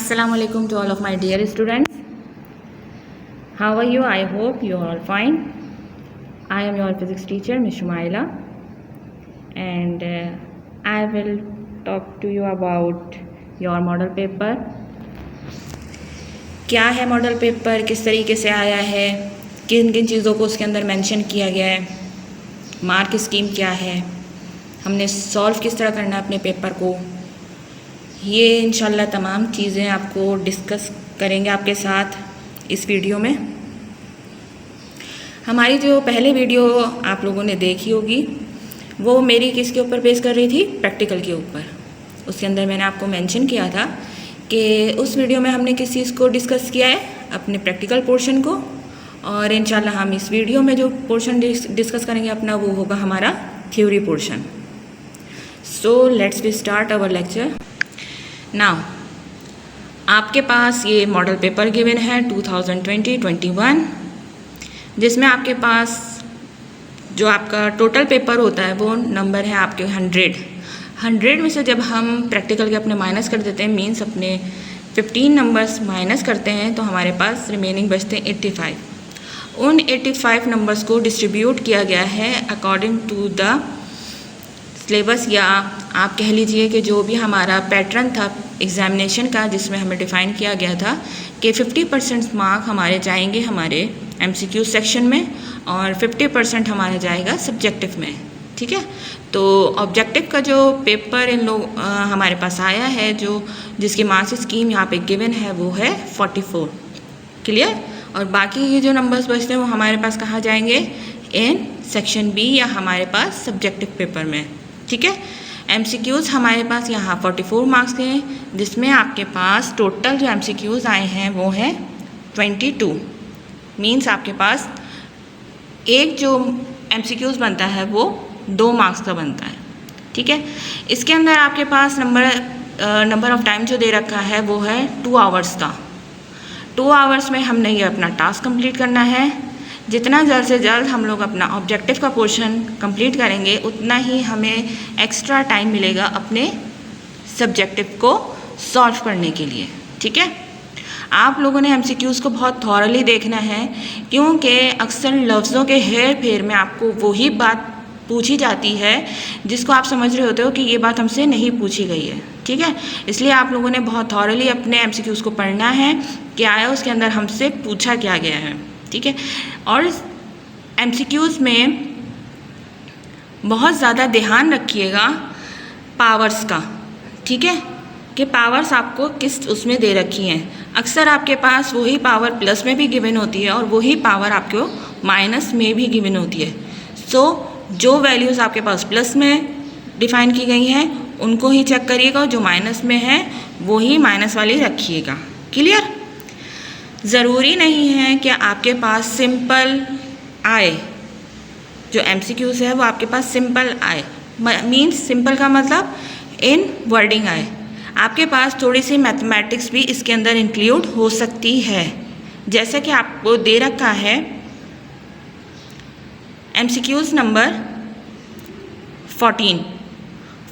Assalamu alaikum to all of my dear students. How are you? I hope you are all fine. I am your physics teacher, Ms. Shumaila, and I will talk to you about your model paper. क्या है model paper, किस तरीके से आया है, किन किन चीज़ों को उसके अंदर मेंशन किया गया है, मार्क स्कीम क्या है, हमने सॉल्व किस तरह करना है अपने पेपर को, ये इंशाल्लाह तमाम चीज़ें आपको डिस्कस करेंगे आपके साथ इस वीडियो में। हमारी जो पहले वीडियो आप लोगों ने देखी होगी वो मेरी किसके ऊपर बेस कर रही थी, प्रैक्टिकल के ऊपर। उसके अंदर मैंने आपको मेंशन किया था कि उस वीडियो में हमने किस चीज़ को डिस्कस किया है, अपने प्रैक्टिकल पोर्शन को, और इंशाल्लाह हम इस वीडियो में जो पोर्शन डिस्कस करेंगे अपना वो होगा हमारा theory portion. So let's we start our lecture now. आपके पास ये मॉडल पेपर गिवन है 2020-21, जिसमें आपके पास जो आपका टोटल पेपर होता है वो नंबर है आपके 100 में से जब हम प्रैक्टिकल के अपने माइनस कर देते हैं, मीन्स अपने 15 नंबर्स माइनस करते हैं, तो हमारे पास रिमेनिंग बचते हैं 85। उन 85 नंबर्स को डिस्ट्रीब्यूट किया गया है अकॉर्डिंग टू द सिलेबस, या आप कह लीजिए कि जो भी हमारा पैटर्न था एग्ज़ामिनेशन का, जिसमें हमें डिफ़ाइन किया गया था कि 50% मार्क हमारे जाएंगे हमारे MCQ सेक्शन में और 50% हमारा जाएगा सब्जेक्टिव में। ठीक है, तो ऑब्जेक्टिव का जो पेपर इन लोग हमारे पास आया है, जो जिसकी मार्क्स स्कीम यहाँ पे गिवन है वो है 44। क्लियर? और बाकी ये जो नंबर्स बचते हैं वो हमारे पास कहाँ जाएंगे, इन सेक्शन बी या हमारे पास सब्जेक्टिव पेपर में। ठीक है, MCQs हमारे पास यहाँ 44 मार्क्स के हैं, जिसमें आपके पास टोटल जो MCQs आए हैं वो हैं 22। मीन्स आपके पास एक जो MCQs बनता है वो 2 मार्क्स का बनता है। ठीक है, इसके अंदर आपके पास नंबर ऑफ टाइम जो दे रखा है वो है 2 आवर्स का। 2 आवर्स में हमने ये अपना टास्क कंप्लीट करना है। जितना जल्द से जल्द हम लोग अपना ऑब्जेक्टिव का पोर्शन कंप्लीट करेंगे, उतना ही हमें एक्स्ट्रा टाइम मिलेगा अपने सब्जेक्टिव को सॉल्व करने के लिए। ठीक है, आप लोगों ने MCQs को बहुत थॉरली देखना है, क्योंकि अक्सर लफ्ज़ों के हेर फेर में आपको वही बात पूछी जाती है जिसको आप समझ रहे होते हो कि ये बात हमसे नहीं पूछी गई है। ठीक है, इसलिए आप लोगों ने बहुत थॉरली अपने MCQs को पढ़ना है कि आया उसके अंदर हमसे पूछा क्या गया है। ठीक है, और MCQs में बहुत ज़्यादा ध्यान रखिएगा पावर्स का। ठीक है, कि पावर्स आपको किस उसमें दे रखी हैं। अक्सर आपके पास वही पावर प्लस में भी गिवन होती है और वही पावर आपको माइनस में भी गिवन होती है। सो जो वैल्यूज़ आपके पास प्लस में डिफ़ाइन की गई हैं उनको ही चेक करिएगा, जो माइनस में है वही माइनस वाली रखिएगा। क्लियर? ज़रूरी नहीं है कि आपके पास सिंपल आए, जो MCQs है वो आपके पास सिंपल आए। मीन्स सिंपल का मतलब इन वर्डिंग आए। आपके पास थोड़ी सी मैथमेटिक्स भी इसके अंदर इंक्लूड हो सकती है। जैसा कि आपको दे रखा है MCQs नंबर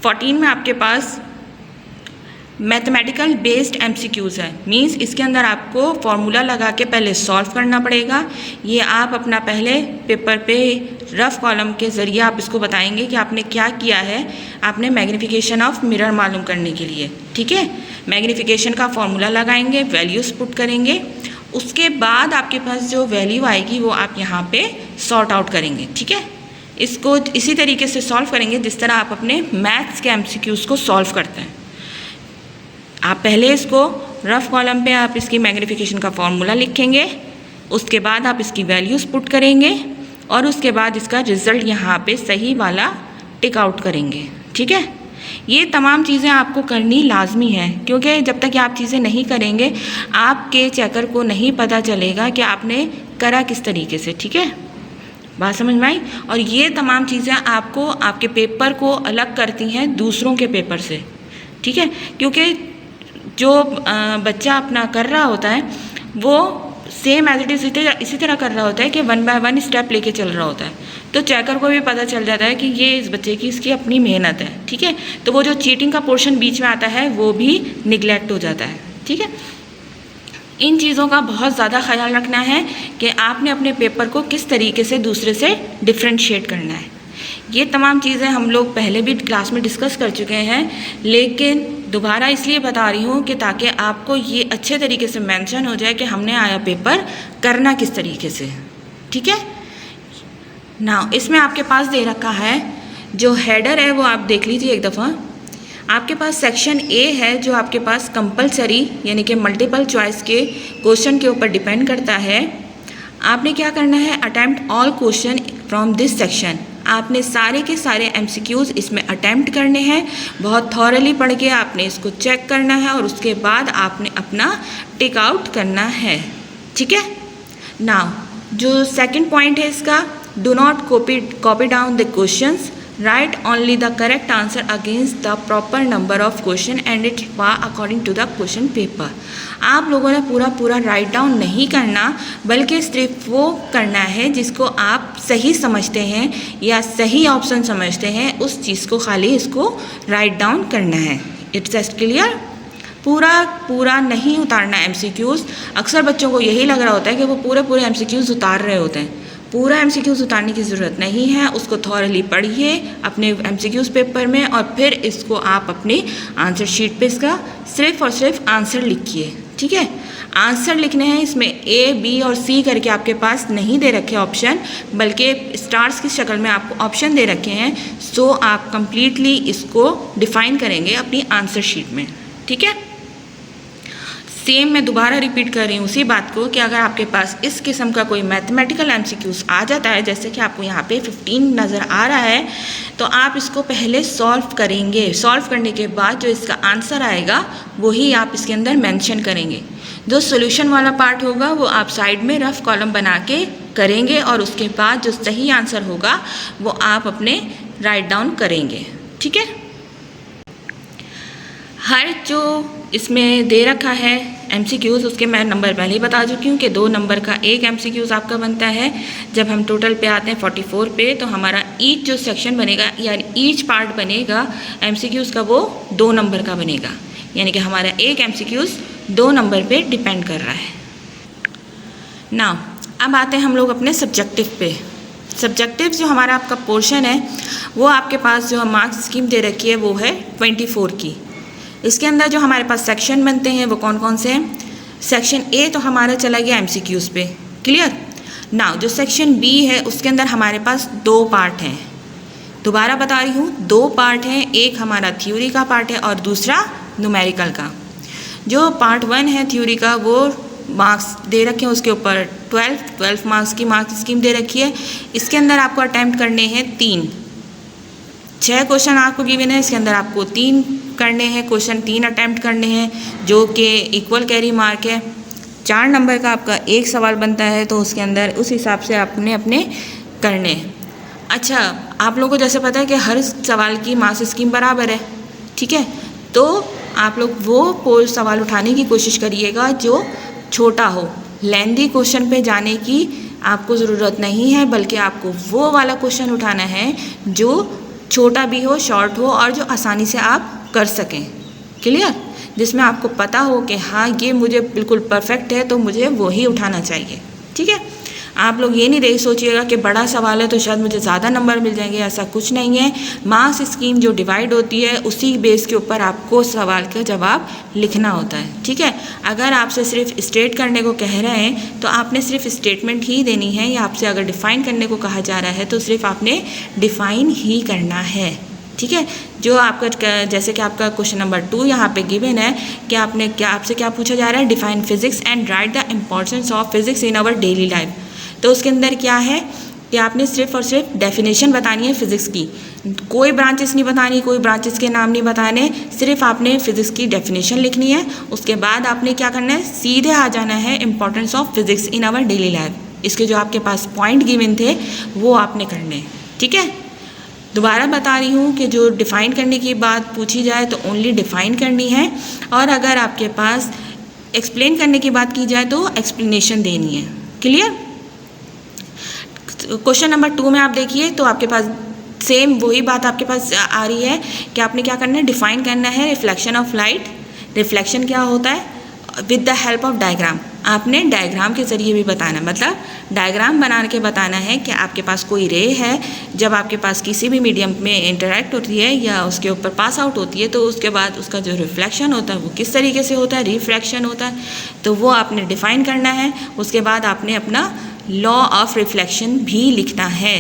14 में आपके पास मैथमेटिकल बेस्ड MCQs है। मींस इसके अंदर आपको फॉर्मूला लगा के पहले सॉल्व करना पड़ेगा। ये आप अपना पहले पेपर पे रफ कॉलम के ज़रिए आप इसको बताएंगे कि आपने क्या किया है। आपने मैग्नीफिकेशन ऑफ मिरर मालूम करने के लिए, ठीक है, मैग्नीफिकेशन का फॉर्मूला लगाएंगे, वैल्यूज़ पुट करेंगे, उसके बाद आपके पास जो वैल्यू आएगी वो आप यहाँ पे सॉर्ट आउट करेंगे। ठीक है, इसको इसी तरीके से सॉल्व करेंगे जिस तरह आप अपने मैथ्स के MCQs को सॉल्व करते हैं। आप पहले इसको रफ कॉलम पे आप इसकी मैग्नीफिकेशन का फॉर्मूला लिखेंगे, उसके बाद आप इसकी वैल्यूज़ पुट करेंगे और उसके बाद इसका रिज़ल्ट यहाँ पे सही वाला टिक आउट करेंगे। ठीक है, ये तमाम चीज़ें आपको करनी लाजमी है, क्योंकि जब तक आप चीज़ें नहीं करेंगे आपके चेकर को नहीं पता चलेगा कि आपने करा किस तरीके से। ठीक है, बात समझ में आई? और ये तमाम चीज़ें आपको आपके पेपर को अलग करती हैं दूसरों के पेपर से। ठीक है, क्योंकि जो बच्चा अपना कर रहा होता है वो सेम एज इट इज़ इसी तरह कर रहा होता है कि 1 बाय 1 स्टेप लेके चल रहा होता है, तो चेकर को भी पता चल जाता है कि ये इस बच्चे की इसकी अपनी मेहनत है। ठीक है, तो वो जो चीटिंग का पोर्शन बीच में आता है वो भी निगलेक्ट हो जाता है। ठीक है। इन चीज़ों का बहुत ज़्यादा ख्याल रखना है कि आपने अपने पेपर को किस तरीके से दूसरे से डिफ्रेंशिएट करना है। ये तमाम चीज़ें हम लोग पहले भी क्लास में डिस्कस कर चुके हैं, लेकिन दोबारा इसलिए बता रही हूँ कि ताकि आपको ये अच्छे तरीके से मेंशन हो जाए कि हमने आया पेपर करना किस तरीके से। ठीक है ना, इसमें आपके पास दे रखा है जो हेडर है वो आप देख लीजिए एक दफ़ा। आपके पास सेक्शन ए है जो आपके पास कंपलसरी यानी कि मल्टीपल चॉइस के क्वेश्चन के ऊपर डिपेंड करता है। आपने क्या करना है, attempt all question from this section. आपने सारे के सारे MCQs इसमें अटेम्प्ट करने हैं, बहुत थॉरली पढ़ के आपने इसको चेक करना है और उसके बाद आपने अपना टिक आउट करना है। ठीक है। नाउ जो सेकंड पॉइंट है इसका, do not copy down the questions, write only the correct answer against the proper number of question and it according to the question paper. आप लोगों ने पूरा राइट डाउन नहीं करना, बल्कि सिर्फ वो करना है जिसको आप सही समझते हैं या सही ऑप्शन समझते हैं, उस चीज़ को खाली इसको राइट डाउन करना है। It's just clear. पूरा नहीं उतारना MCQs। अक्सर बच्चों को यही लग रहा होता है कि वो पूरे MCQs उतार रहे होते हैं। पूरा MCQs उतारने की ज़रूरत नहीं है, उसको थॉरली पढ़िए अपने MCQs पेपर में और फिर इसको आप अपनी आंसर शीट पे इसका सिर्फ और सिर्फ आंसर लिखिए। ठीक है। आंसर लिखने हैं, इसमें A, B और C करके आपके पास नहीं दे रखे ऑप्शन, बल्कि स्टार्स की शक्ल में आपको ऑप्शन दे रखे हैं। सो आप कंप्लीटली इसको डिफ़ाइन करेंगे अपनी आंसर शीट में। ठीक है। सेम मैं दोबारा रिपीट कर रही हूँ उसी बात को कि अगर आपके पास इस किस्म का कोई मैथमेटिकल MCQs आ जाता है, जैसे कि आपको यहाँ पे 15 नज़र आ रहा है, तो आप इसको पहले सॉल्व करेंगे। सॉल्व करने के बाद जो इसका आंसर आएगा वही आप इसके अंदर मेंशन करेंगे। जो सॉल्यूशन वाला पार्ट होगा वो आप साइड में रफ कॉलम बना के करेंगे और उसके बाद जो सही आंसर होगा वो आप अपने राइट डाउन करेंगे। ठीक है। हर जो इसमें दे रखा है MCQs उसके मैं नंबर पहले ही बता चुकी हूँ कि 2 नंबर का एक MCQs आपका बनता है। जब हम टोटल पे आते हैं 44 पे, तो हमारा ईच जो सेक्शन बनेगा यानी ईच पार्ट बनेगा MCQs का वो 2 नंबर का बनेगा, यानी कि हमारा एक MCQs 2 नंबर पे डिपेंड कर रहा है। नाउ अब आते हैं हम लोग अपने सब्जेक्टिव पे। सब्जेक्टिव जो हमारा आपका पोर्शन है वो आपके पास जो मार्क्स स्कीम दे रखी है वो है 24 की। इसके अंदर जो हमारे पास सेक्शन बनते हैं वो कौन कौन से हैं। सेक्शन A तो हमारा चला गया MCQs पे, क्लियर। नाउ जो सेक्शन B है उसके अंदर हमारे पास 2 पार्ट हैं। दोबारा बता रही हूँ, 2 पार्ट हैं, एक हमारा थ्योरी का पार्ट है और दूसरा न्यूमेरिकल का। जो पार्ट 1 है थ्योरी का वो मार्क्स दे रखे हैं, उसके ऊपर 12 मार्क्स की मार्क्स स्कीम दे रखी है। इसके अंदर आपको अटैम्प्ट करने हैं 6 क्वेश्चन आपको गिवन है, इसके अंदर आपको 3 करने हैं क्वेश्चन, 3 अटैम्प्ट करने हैं जो कि इक्वल कैरी मार्क है। 4 नंबर का आपका एक सवाल बनता है, तो उसके अंदर उस हिसाब से आपने अपने करने हैं। अच्छा, आप लोगों को जैसे पता है कि हर सवाल की मार्क्स स्कीम बराबर है, ठीक है, तो आप लोग वो सवाल उठाने की कोशिश करिएगा जो छोटा हो। लेंदी क्वेश्चन पे जाने की आपको ज़रूरत नहीं है, बल्कि आपको वो वाला क्वेश्चन उठाना है जो छोटा भी हो, शॉर्ट हो और जो आसानी से आप कर सकें, क्लियर, जिसमें आपको पता हो कि हाँ ये मुझे बिल्कुल परफेक्ट है तो मुझे वो ही उठाना चाहिए। ठीक है। आप लोग ये नहीं सोचिएगा कि बड़ा सवाल है तो शायद मुझे ज़्यादा नंबर मिल जाएंगे, ऐसा कुछ नहीं है। मार्क्स स्कीम जो डिवाइड होती है उसी बेस के ऊपर आपको सवाल का जवाब लिखना होता है। ठीक है। अगर आपसे सिर्फ स्टेट करने को कह रहे हैं तो आपने सिर्फ स्टेटमेंट ही देनी है, या आपसे अगर डिफ़ाइन करने को कहा जा रहा है तो सिर्फ आपने डिफ़ाइन ही करना है। ठीक है। जो आपका जैसे कि आपका क्वेश्चन नंबर 2 यहाँ पे गिवन है कि आपसे क्या पूछा जा रहा है, define physics and write the importance of physics in our daily life. तो उसके अंदर क्या है कि आपने सिर्फ और सिर्फ डेफिनेशन बतानी है फिज़िक्स की, कोई ब्रांचेस नहीं बतानी, कोई ब्रांचेस के नाम नहीं बताने, सिर्फ आपने फिज़िक्स की डेफिनेशन लिखनी है। उसके बाद आपने क्या करना है, सीधे आ जाना है importance of physics in our daily life. इसके जो आपके पास पॉइंट गिवन थे वो आपने करने हैं। ठीक है। दोबारा बता रही हूँ कि जो डिफ़ाइन करने की बात पूछी जाए तो ओनली डिफ़ाइन करनी है, और अगर आपके पास एक्सप्लेन करने की बात की जाए तो एक्सप्लेनेशन देनी है। क्लियर। क्वेश्चन नंबर 2 में आप देखिए तो आपके पास सेम वही बात आपके पास आ रही है कि आपने क्या करना है, डिफ़ाइन करना है रिफ्लेक्शन ऑफ लाइट। रिफ्लेक्शन क्या होता है with the help of diagram, आपने डायग्राम के ज़रिए भी बताना, मतलब डायग्राम बना के बताना है कि आपके पास कोई रे है, जब आपके पास किसी भी मीडियम में इंटरेक्ट होती है या उसके ऊपर पास आउट होती है तो उसके बाद उसका जो रिफ्लेक्शन होता है वो किस तरीके से होता है, रिफ्रैक्शन होता है, तो वो आपने डिफ़ाइन करना है। उसके बाद आपने अपना लॉ ऑफ रिफ्लेक्शन भी लिखना है,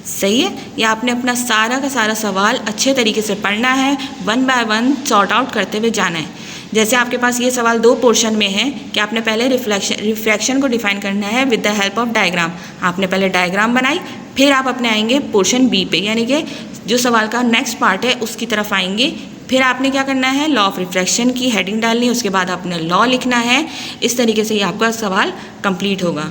सही है। या आपने अपना सारा का सारा सवाल अच्छे तरीके से पढ़ना है, one by one sort out करते हुए जाना है। जैसे आपके पास ये सवाल 2 पोर्शन में है कि आपने पहले रिफ्रैक्शन को डिफाइन करना है with the help of diagram. आपने पहले डायग्राम बनाई, फिर आप अपने आएंगे पोर्शन बी पे, यानी कि जो सवाल का नेक्स्ट पार्ट है उसकी तरफ आएंगे। फिर आपने क्या करना है, लॉ ऑफ रिफ्रैक्शन की हेडिंग डालनी है, उसके बाद आपने लॉ लिखना है। इस तरीके से ये आपका सवाल कंप्लीट होगा।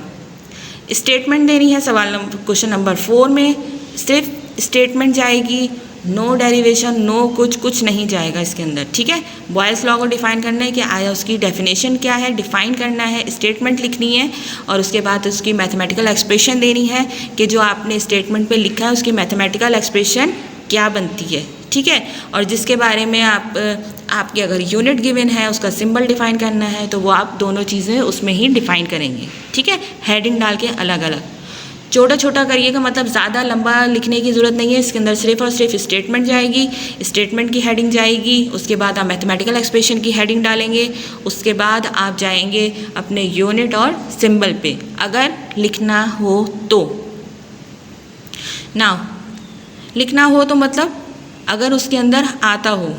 स्टेटमेंट देनी है सवाल क्वेश्चन नंबर 4 में, सिर्फ स्टेटमेंट जाएगी, नो डेरिवेशन, नो कुछ नहीं जाएगा इसके अंदर, ठीक है। बॉयल्स लॉ को डिफाइन करना है कि आया उसकी डेफिनेशन क्या है, डिफाइन करना है, स्टेटमेंट लिखनी है और उसके बाद उसकी मैथमेटिकल एक्सप्रेशन देनी है कि जो आपने स्टेटमेंट पे लिखा है उसकी मैथमेटिकल एक्सप्रेशन क्या बनती है, ठीक है। और जिसके बारे में आपकी अगर यूनिट गिवन है उसका सिंबल डिफाइन करना है तो वो आप दोनों चीज़ें उसमें ही डिफाइन करेंगे, ठीक है। हेडिंग डाल के अलग अलग छोटा छोटा करिएगा, मतलब ज़्यादा लंबा लिखने की ज़रूरत नहीं है। इसके अंदर सिर्फ और सिर्फ स्टेटमेंट जाएगी, स्टेटमेंट की हेडिंग जाएगी, उसके बाद आप मैथमेटिकल एक्सप्रेशन की हेडिंग डालेंगे, उसके बाद आप जाएंगे अपने यूनिट और सिंबल पे अगर लिखना हो तो। नाउ लिखना हो तो मतलब अगर उसके अंदर आता हो,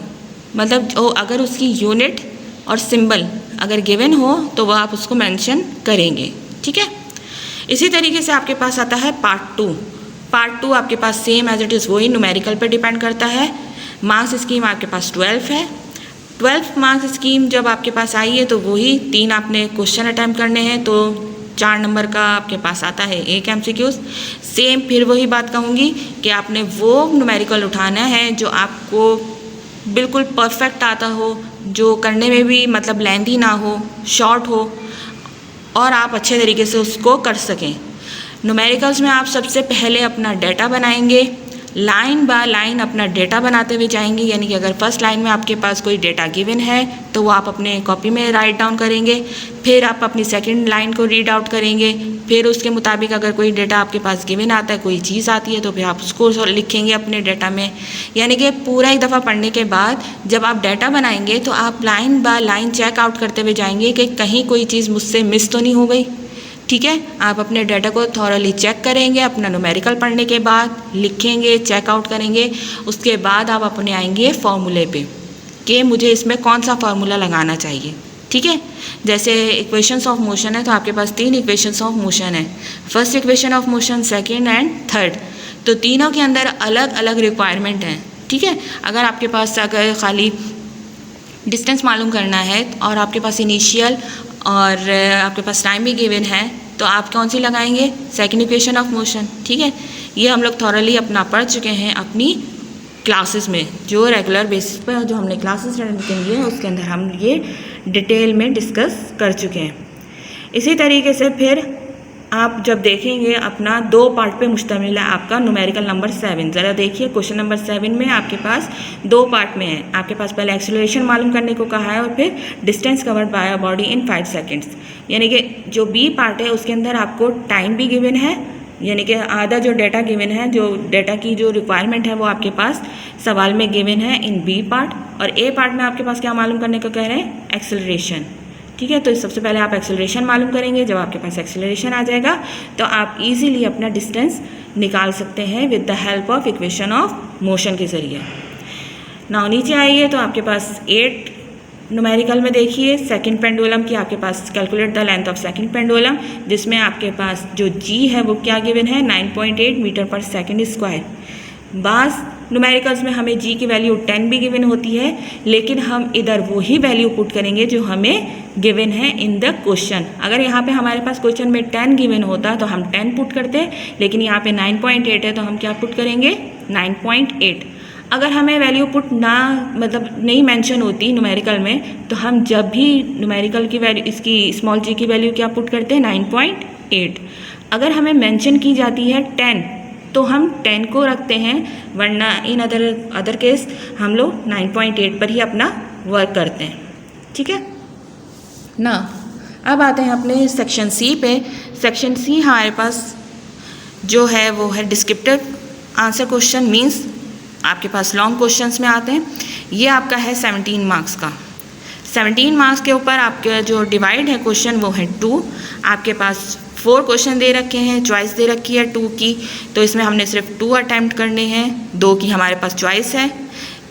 मतलब अगर उसकी यूनिट और सिंबल अगर गिवन हो तो वह आप उसको मेंशन करेंगे, ठीक है। इसी तरीके से आपके पास आता है पार्ट 2। पार्ट 2 आपके पास सेम एज इट इज़ वही न्यूमेरिकल पर डिपेंड करता है। मार्क्स स्कीम आपके पास 12 है। 12 मार्क्स स्कीम जब आपके पास आई है तो वही 3 आपने क्वेश्चन अटैम्प्ट करने हैं, तो 4 नंबर का आपके पास आता है 1 MCQs। सेम फिर वही बात कहूँगी कि आपने वो न्यूमेरिकल उठाना है जो आपको बिल्कुल परफेक्ट आता हो, जो करने में भी मतलब लेंथी ना हो, शॉर्ट हो और आप अच्छे तरीके से उसको कर सकें। न्यूमेरिकल्स में आप सबसे पहले अपना डेटा बनाएंगे, लाइन बाय लाइन अपना डेटा बनाते हुए जाएंगे, यानी कि अगर फर्स्ट लाइन में आपके पास कोई डेटा गिवन है तो वो आप अपने कॉपी में राइट डाउन करेंगे, फिर आप अपनी सेकंड लाइन को रीड आउट करेंगे, फिर उसके मुताबिक अगर कोई डेटा आपके पास गिवन आता है, कोई चीज़ आती है तो फिर आप उसको लिखेंगे अपने डेटा में। यानी कि पूरा एक दफ़ा पढ़ने के बाद जब आप डेटा बनाएंगे तो आप line by line check out करते हुए जाएंगे कि कहीं कोई चीज़ मुझसे मिस तो नहीं हो गई, ठीक है। आप अपने डाटा को थॉरली चेक करेंगे, अपना न्यूमेरिकल पढ़ने के बाद लिखेंगे, चेकआउट करेंगे, उसके बाद आप अपने आएंगे फॉर्मूले पे कि मुझे इसमें कौन सा फार्मूला लगाना चाहिए, ठीक है। जैसे इक्वेशंस ऑफ मोशन है तो आपके पास 3 इक्वेशंस ऑफ मोशन है, first equation of motion, second and third, तो तीनों के अंदर अलग अलग रिक्वायरमेंट हैं, ठीक है। अगर आपके पास अगर खाली डिस्टेंस मालूम करना है और आपके पास इनिशियल और आपके पास टाइम भी गिवन है तो आप कौन सी लगाएंगे, सेकंड इक्वेशन ऑफ मोशन, ठीक है। ये हम लोग थॉरली अपना पढ़ चुके हैं अपनी क्लासेस में, जो रेगुलर बेसिस पर जो हमने क्लासेस रन की है उसके अंदर हम ये डिटेल में डिस्कस कर चुके हैं। इसी तरीके से फिर आप जब देखेंगे अपना 2 पार्ट पे मुश्तमिल है आपका न्यूमेरिकल नंबर 7। ज़रा देखिए क्वेश्चन नंबर 7 में आपके पास 2 पार्ट में है। आपके पास पहले एक्सेलरेशन मालूम करने को कहा है और फिर distance covered by a body in 5 seconds, यानी कि जो बी पार्ट है उसके अंदर आपको टाइम भी गिवन है, यानी कि आधा जो डेटा गिवन है, जो डेटा की जो रिक्वायरमेंट है वो आपके पास सवाल में गिवन है इन बी पार्ट, और ए पार्ट में आपके पास क्या मालूम करने को कह रहे हैं, एक्सेलरेशन, ठीक है। तो सबसे पहले आप एक्सेलरेशन मालूम करेंगे। जब आपके पास एक्सेलरेशन आ जाएगा तो आप इजीली अपना डिस्टेंस निकाल सकते हैं with the help of equation of motion के ज़रिए। नाउ नीचे आइए तो आपके पास 8 न्यूमेरिकल में देखिए सेकंड पेंडुलम की आपके पास calculate the length of second pendulum, जिसमें आपके पास जो जी है वो क्या गिवन है, 9.8 मीटर पर सेकंड स्क्वायर। बास न्यूमेरिकल्स में हमें जी की वैल्यू 10 भी गिवन होती है, लेकिन हम इधर वही वैल्यू पुट करेंगे जो हमें गिवन है इन द क्वेश्चन। अगर यहाँ पे हमारे पास क्वेश्चन में 10 गिवन होता तो हम 10 पुट करते, लेकिन यहाँ पे 9.8 है तो हम क्या पुट करेंगे, 9.8। अगर हमें वैल्यू पुट ना मतलब नहीं मेंशन होती न्यूमेरिकल में तो हम जब भी न्यूमेरिकल की वैल्यू इसकी स्मॉल जी की वैल्यू क्या पुट करते हैं, 9.8। अगर हमें मेंशन की जाती है 10 तो हम 10 को रखते हैं, वरना इन अदर केस हम लोग 9.8 पर ही अपना वर्क करते हैं, ठीक है। ना। अब आते हैं अपने सेक्शन सी पे। सेक्शन सी हमारे पास जो है वो है डिस्क्रिप्टिव आंसर क्वेश्चन, मीन्स आपके पास लॉन्ग क्वेश्चंस में आते हैं। ये आपका है 17 मार्क्स का। 17 मार्क्स के ऊपर आपके जो डिवाइड है क्वेश्चन वो है 2। आपके पास 4 क्वेश्चन दे रखे हैं, चॉइस दे रखी है 2 की, तो इसमें हमने सिर्फ 2 अटैम्प्ट करने हैं, 2 की हमारे पास चॉइस है।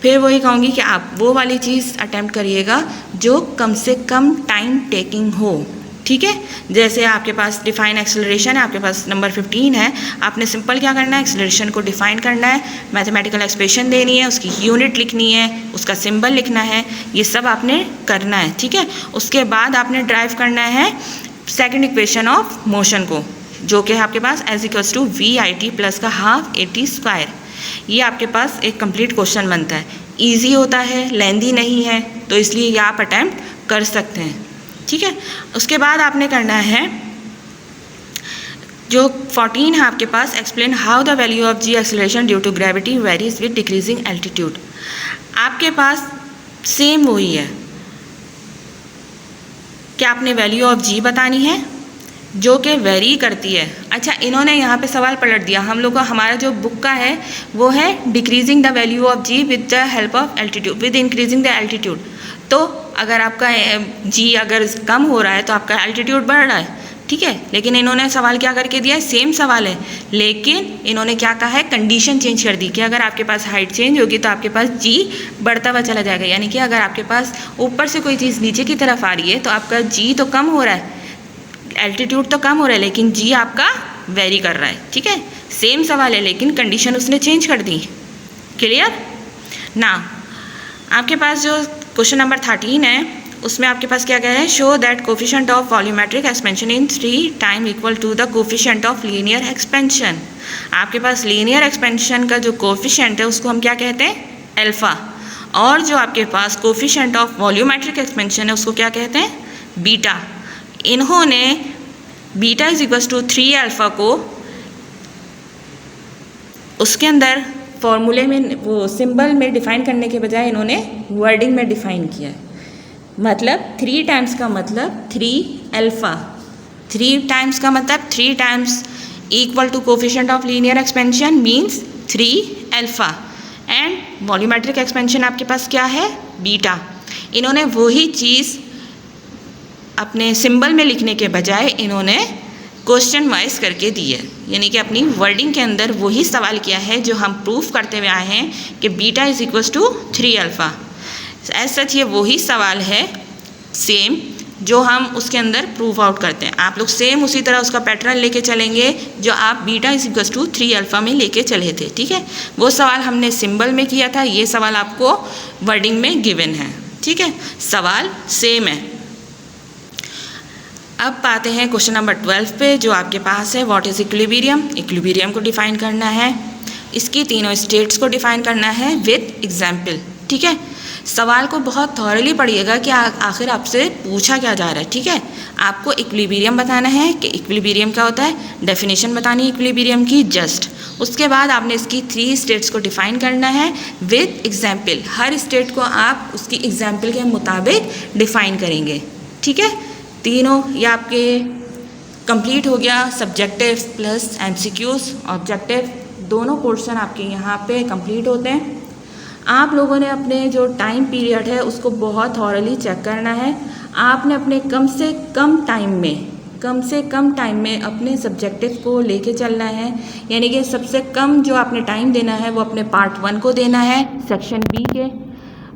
फिर वही कहूँगी कि आप वो वाली चीज़ अटैम्प्ट करिएगा जो कम से कम टाइम टेकिंग हो, ठीक है। जैसे आपके पास डिफाइन एक्सेलरेशन है, आपके पास नंबर 15 है, आपने सिंपल क्या करना है, एक्सेलरेशन को डिफाइन करना है, मैथमेटिकल एक्सप्रेशन देनी है, उसकी यूनिट लिखनी है, उसका सिंबल लिखना है, ये सब आपने करना है, ठीक है। उसके बाद आपने ड्राइव करना है सेकेंड इक्वेशन ऑफ मोशन को, जो कि है आपके पास F = VIT प्लस का हाफ AT स्क्वायर। ये आपके पास एक कंप्लीट क्वेश्चन बनता है, इजी होता है, लेंदी नहीं है, तो इसलिए ये आप अटैम्प्ट कर सकते हैं, ठीक है। उसके बाद आपने करना है जो 14 है आपके पास, explain how the value of g acceleration due to gravity varies with decreasing altitude. आपके पास सेम वही है कि आपने वैल्यू ऑफ जी बतानी है जो कि वेरी करती है। अच्छा, इन्होंने यहाँ पे सवाल पलट दिया हम लोग को, हमारा जो बुक का है वो है decreasing the value of g with the help of altitude, with increasing the altitude. तो अगर आपका जी अगर कम हो रहा है तो आपका एल्टीट्यूड बढ़ रहा है, ठीक है। लेकिन इन्होंने सवाल क्या करके दिया है, सेम सवाल है, लेकिन इन्होंने क्या कहा है, कंडीशन चेंज कर दी कि अगर आपके पास हाइट चेंज होगी तो आपके पास जी बढ़ता हुआ चला जाएगा। यानी कि अगर आपके पास ऊपर से कोई चीज़ नीचे की तरफ आ रही है तो आपका जी तो कम हो रहा है, एल्टीट्यूड तो कम हो रहा है, लेकिन जी आपका वेरी कर रहा है, ठीक है। सेम सवाल है लेकिन कंडीशन उसने चेंज कर दी। क्लियर ना। आपके पास जो क्वेश्चन नंबर 13 है उसमें आपके पास क्या कह रहे हैं, show that coefficient of volumetric expansion in 3 time equal to the coefficient of linear expansion. आपके पास लीनियर एक्सपेंशन का जो कोफिशिएंट है उसको हम क्या कहते हैं, अल्फा, और जो आपके पास कोफिशिएंट ऑफ वॉल्यूमेट्रिक एक्सपेंशन है उसको क्या कहते हैं, बीटा। इन्होंने बीटा = 3 अल्फ़ा को उसके अंदर फॉर्मूले में वो सिंबल में डिफाइन करने के बजाय इन्होंने वर्डिंग में डिफाइन किया है। मतलब 3 टाइम्स का मतलब 3 अल्फ़ा, 3 टाइम्स का मतलब 3 times equal to coefficient of linear expansion means 3 alpha, and volumetric expansion आपके पास क्या है, बीटा। इन्होंने वही चीज़ अपने सिंबल में लिखने के बजाय इन्होंने क्वेश्चन वाइज करके दी है, यानी कि अपनी वर्डिंग के अंदर वही सवाल किया है जो हम प्रूफ करते हुए आए हैं कि बीटा = 3 अल्फ़ा। एज सच ये वही सवाल है सेम जो हम उसके अंदर प्रूफ आउट करते हैं। आप लोग सेम उसी तरह उसका पैटर्न लेके चलेंगे जो आप बीटा = 3 अल्फ़ा में लेके चले थे, ठीक है। वो सवाल हमने सिंबल में किया था, ये सवाल आपको वर्डिंग में गिवन है, ठीक है, सवाल सेम है। अब आते हैं क्वेश्चन नंबर 12 पे, जो आपके पास है व्हाट इज़ इक्विलिब्रियम। इक्विलिब्रियम को डिफाइन करना है, इसकी तीनों स्टेट्स को डिफाइन करना है विद एग्जाम्पल, ठीक है। सवाल को बहुत थॉरली पढ़िएगा कि आखिर आपसे पूछा क्या जा रहा है, ठीक है। आपको इक्विलिब्रियम बताना है कि इक्विलिब्रियम क्या होता है, डेफिनेशन बतानी है इक्विलिब्रियम की जस्ट। उसके बाद आपने इसकी 3 स्टेट्स को डिफाइन करना है विद एग्जाम्पल। हर स्टेट को आप उसकी एग्जाम्पल के मुताबिक डिफाइन करेंगे, ठीक है। तीनों ये आपके कंप्लीट हो गया, सब्जेक्टिव प्लस MCQs, ऑब्जेक्टिव, दोनों पोर्शन आपके यहाँ पे कंप्लीट होते हैं। आप लोगों ने अपने जो टाइम पीरियड है उसको बहुत थॉरली चेक करना है। आपने अपने कम से कम टाइम में अपने सब्जेक्टिव को लेके चलना है, यानी कि सबसे कम जो आपने टाइम देना है वो अपने पार्ट 1 को देना है सेक्शन बी के।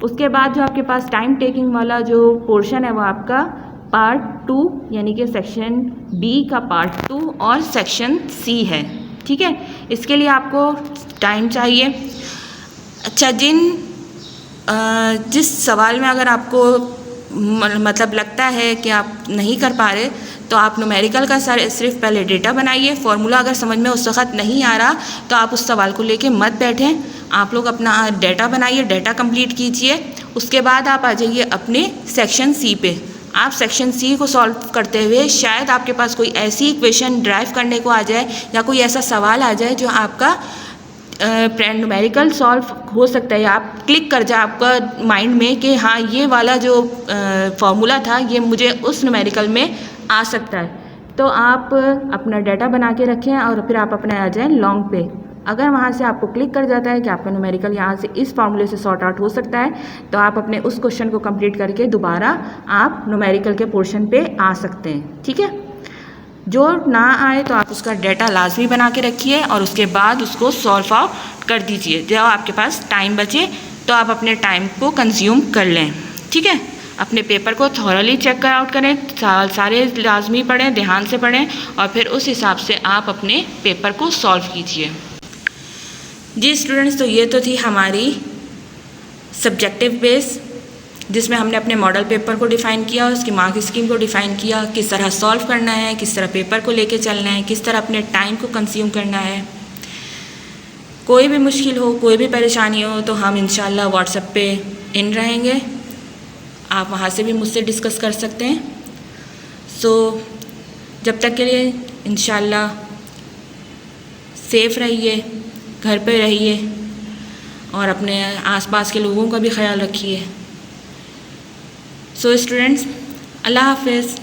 उसके बाद जो आपके पास टाइम टेकिंग वाला जो पोर्शन है वो आपका पार्ट 2 यानी कि सेक्शन बी का पार्ट 2 और सेक्शन सी है, ठीक है। इसके लिए आपको टाइम चाहिए। अच्छा, जिस सवाल में अगर आपको मतलब लगता है कि आप नहीं कर पा रहे तो आप न्यूमेरिकल का सिर्फ पहले डेटा बनाइए। फॉर्मूला अगर समझ में उस वक्त नहीं आ रहा तो आप उस सवाल को लेके मत बैठें, आप लोग अपना डेटा बनाइए, डेटा कंप्लीट कीजिए। उसके बाद आप आ जाइए अपने सेक्शन सी पे। आप सेक्शन सी को सॉल्व करते हुए शायद आपके पास कोई ऐसी इक्वेशन ड्राइव करने को आ जाए या कोई ऐसा सवाल आ जाए जो आपका न्यूमेरिकल सॉल्व हो सकता है, आप क्लिक कर जाए आपका माइंड में कि हाँ ये वाला जो फॉर्मूला था ये मुझे उस न्यूमेरिकल में आ सकता है, तो आप अपना डाटा बना के रखें और फिर आप अपना आ जाएँ लॉन्ग पे। अगर वहाँ से आपको क्लिक कर जाता है कि आपका न्यूमेरिकल यहाँ से इस फार्मूले से सॉर्ट आउट हो सकता है, तो आप अपने उस क्वेश्चन को कंप्लीट करके दोबारा आप न्यूमेरिकल के पोर्शन पे आ सकते हैं। ठीक है, जो ना आए तो आप उसका डाटा लाजमी बना के रखिए और उसके बाद उसको सॉल्व आउट कर दीजिए। जब आपके पास टाइम बचे तो आप अपने टाइम को कंज्यूम कर लें। ठीक है, अपने पेपर को थॉरली चेक आउट करें, सारे लाजमी पढ़ें, ध्यान से पढ़ें और फिर उस हिसाब से आप अपने पेपर को सॉल्व कीजिए। जी स्टूडेंट्स, तो ये तो थी हमारी सब्जेक्टिव बेस, जिसमें हमने अपने मॉडल पेपर को डिफ़ाइन किया, उसकी मार्क स्कीम को डिफ़ाइन किया, किस तरह सॉल्व करना है, किस तरह पेपर को लेके चलना है, किस तरह अपने टाइम को कंज्यूम करना है। कोई भी मुश्किल हो, कोई भी परेशानी हो तो हम इंशाल्लाह व्हाट्सएप पे इन रहेंगे, आप वहाँ से भी मुझसे डिस्कस कर सकते हैं। सो जब तक के लिए इंशाल्लाह सेफ़ रहिए, घर पे रहिए और अपने आसपास के लोगों का भी ख्याल रखिए। सो स्टूडेंट्स, अल्लाह हाफ़िज़।